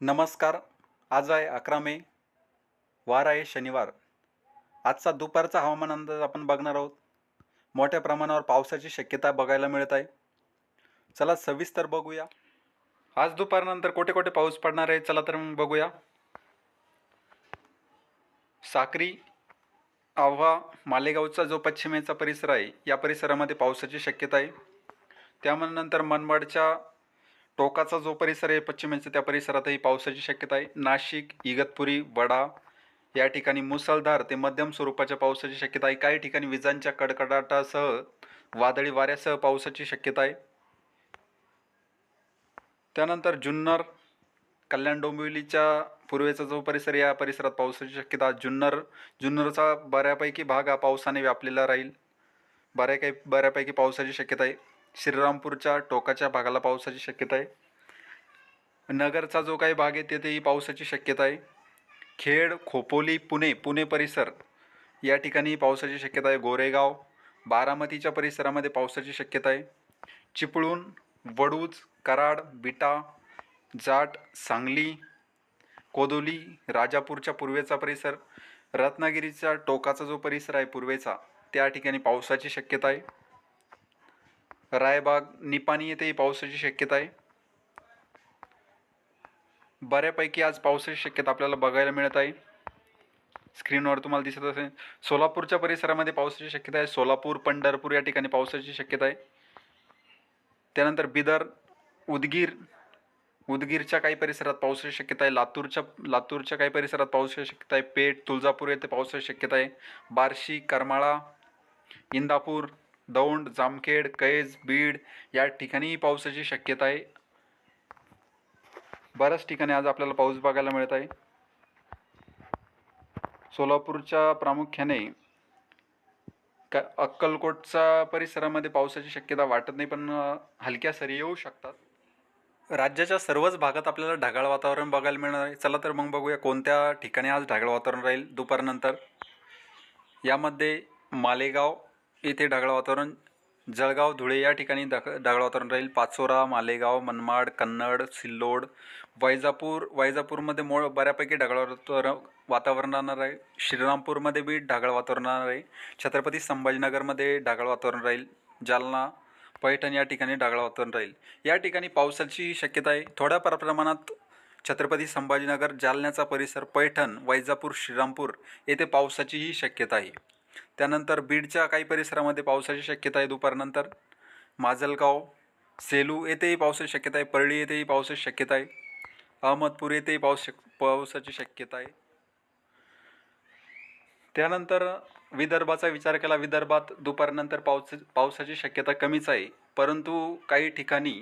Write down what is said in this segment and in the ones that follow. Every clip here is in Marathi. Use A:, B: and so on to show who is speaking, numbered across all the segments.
A: नमस्कार. आज आहे 11 मे, वार आहे शनिवार. आजचा दुपारचा हवामान अंदाज आपण बघणार आहोत. मोठ्या प्रमाणावर पावसाची शक्यता बघायला मिळत आहे. चला सविस्तर बघूया. आज दुपारनंतर कोठे कोठे पाऊस पडणार आहे, चला तर मग बघूया. साक्री, आव्हा, मालेगावचा जो पश्चिमेचा परिसर आहे, या परिसरामध्ये पावसाची शक्यता आहे. त्यानंतर मनमाडच्या टोकाचा जो परिसर आहे पश्चिमेचा, त्या परिसरातही पावसाची शक्यता आहे. नाशिक, इगतपुरी, वडा या ठिकाणी मुसळधार ते मध्यम स्वरूपाच्या पावसाची शक्यता आहे. काही ठिकाणी विजांच्या कडकडाटासह वादळी वाऱ्यासह पावसाची शक्यता आहे. त्यानंतर जुन्नर, कल्याण डोंबिवलीच्या पूर्वेचा जो परिसर, या परिसरात पावसाची शक्यता. जुन्नरचा बऱ्यापैकी भाग हा पावसाने व्यापलेला राहील. बऱ्यापैकी पावसाची शक्यता आहे. श्रीरामपूरच्या टोकाच्या भागाला पावसाची शक्यता आहे. नगरचा जो काही भाग आहे तेथेही पावसाची शक्यता आहे. खेड, खोपोली, पुणे परिसर या ठिकाणी पावसाची शक्यता आहे. गोरेगाव, बारामतीच्या परिसरामध्ये पावसाची शक्यता आहे. चिपळूण, वडूज, कराड, विटा, जाट, सांगली, कोदोली, राजापूरच्या पूर्वेचा परिसर, रत्नागिरीच्या टोकाचा जो परिसर आहे पूर्वेचा, त्या ठिकाणी पावसाची शक्यता आहे. रायबाग, निपाणी येथेही पावसाची शक्यता आहे. बऱ्यापैकी आज पावसाची शक्यता आपल्याला बघायला मिळत आहे. स्क्रीनवर तुम्हाला दिसत असेल. सोलापूरच्या परिसरामध्ये पावसाची शक्यता आहे. सोलापूर, पंढरपूर या ठिकाणी पावसाची शक्यता आहे. त्यानंतर बिदर, उदगीरच्या काही परिसरात पावसाची शक्यता आहे. लातूरच्या काही परिसरात पावसाची शक्यता आहे. पेठ, तुळजापूर येथे पावसाची शक्यता आहे. बार्शी, करमाळा, इंदापूर, दौंड, जामखेड, कैज, बीड या ठिकाणी पावसाची शक्यता आहे. बऱ्याच ठिकाणी आज आपल्याला पाऊस बघायला मिळत आहे. सोलापूरच्या प्रामुख्याने अक्कलकोटच्या परिसरामध्ये पावसाची शक्यता वाटत नाही, पण हलक्या सरी येऊ शकतात. राज्याच्या सर्वच भागात आपल्याला ढगाळ वातावरण बघायला मिळणार आहे. चला तर मग बघूया कोणत्या ठिकाणी आज ढगाळ वातावरण राहील दुपारनंतर. यामध्ये मालेगाव येथे ढगाळ वातावरण, जळगाव, धुळे या ठिकाणी ढगाळ वातावरण राहील. पाचोरा, मालेगाव, मनमाड, कन्नड, सिल्लोड, वैजापूरमध्ये बऱ्यापैकी ढगाळ वातावरण राहणार आहे. श्रीरामपूरमध्ये बी ढगाळ वातावरण राहणार आहे. छत्रपती संभाजीनगरमध्ये ढगाळ वातावरण राहील. जालना, पैठण या ठिकाणी ढगाळ वातावरण राहील. या ठिकाणी पावसाची शक्यता आहे. थोड्या प्रमाणात छत्रपती संभाजीनगर, जालन्याचा परिसर, पैठण, वैजापूर, श्रीरामपूर येथे पावसाचीही शक्यता आहे. त्यानंतर बीडच्या काही परिसरामध्ये पावसाची शक्यता आहे दुपारनंतर. माजलगाव, सेलू येथेही पावसाची शक्यता आहे. परळी येथेही पावसाची शक्यता आहे. अहमदपूर येथेही पावसाची शक्यता आहे. त्यानंतर विदर्भाचा विचार केला. विदर्भात दुपारनंतर पावसाची शक्यता कमीच आहे, परंतु काही ठिकाणी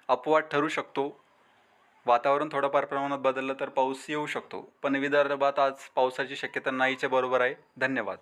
A: अपवाद ठरू शकतो. वातावरण थोडंफार प्रमाणात बदललं तर पाऊस येऊ शकतो, पण विदर्भात आज पावसाची शक्यता नाहीच्या बरोबर आहे. धन्यवाद.